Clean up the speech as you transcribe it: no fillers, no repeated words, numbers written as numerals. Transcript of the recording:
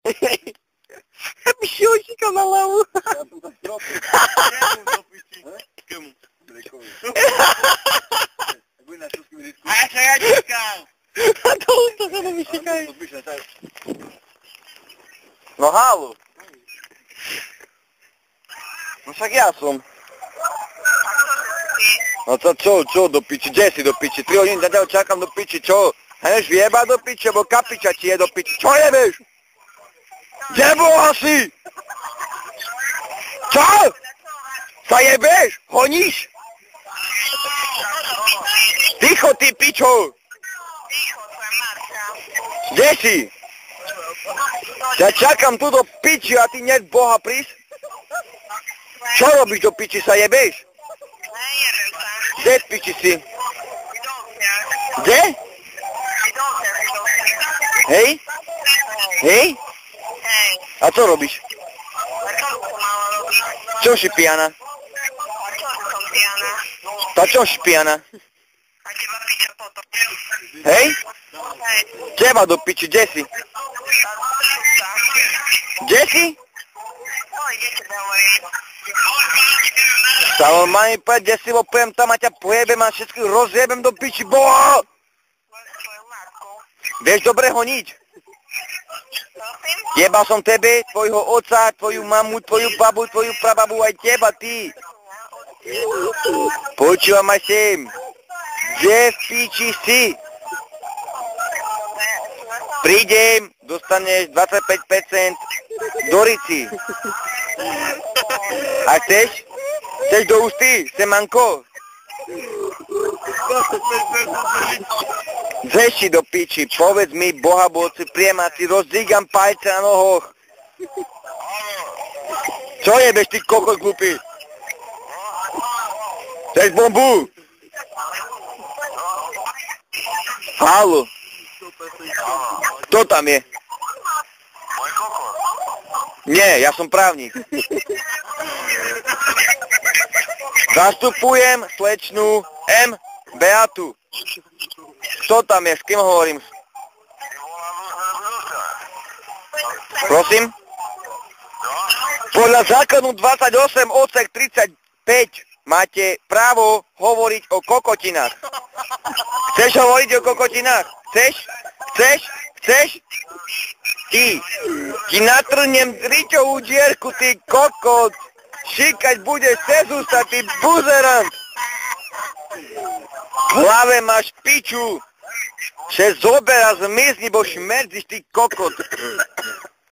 Ja by si ošikal na hlavu. Ja som tak trochu. Kemu do piči? Kemu? Blekovi. Buď na čuským risku. A ja sa ja číkal. A to už to sa nevyšikaj. No halu. No však ja som. No to čo do piči, kde si do piči? 3 hodiny za ťa čakám do piči, čo? A než vyjebať do piči, alebo kapiča ti je do piči. Čo jebeš? Kde boha si? Čo? Sa jebeš? Honíš? Ticho, ty pičo! Kde si? Ja čakám tu do piči a ty net boha prísť? Čo robíš do piči, sa jebeš? Kde v piči si? Kde? Hej? Hej? A čo robíš? Čo si pijana? A čo si pijana? Hej? Teba do piči, kde si? Kde si? Sa normálne povedať, kde si pojem tam a ťa pojebem a všetkých rozjebem do piči, boha! Vieš dobre honiť? Jebal som tebe, tvojho oca, tvoju mamu, tvoju babu, tvoju prababu, aj teba, ty. Počúvam aj sem. Kde v piči si? Prídem, dostaneš 25% do rici. A chceš? Chceš do ústy, semanko? Zeši do piči, povedz mi, bohabóci, priemaci, rozdígam palce na nohoch. Čo jebeš, ty kokos glupý? Chceš bombu? Haló? Kto tam je? Môj kokos. Nie, ja som právnik. Zastupujem slečnú M. Beatu. Kto tam je? S kým hovorím? Prosím? Podľa zákonu 28 odsek 35 máte právo hovoriť o kokotinách. Chceš hovoriť o kokotinách? Chceš? Chceš? Chceš? Ty. Ti natrnem driťovú dierku, ty kokot. Šikať budeš cez ústa, ty buzerant. V hlave máš piču. Že zober a zmizni, bo šmerdzíš, ty kokot.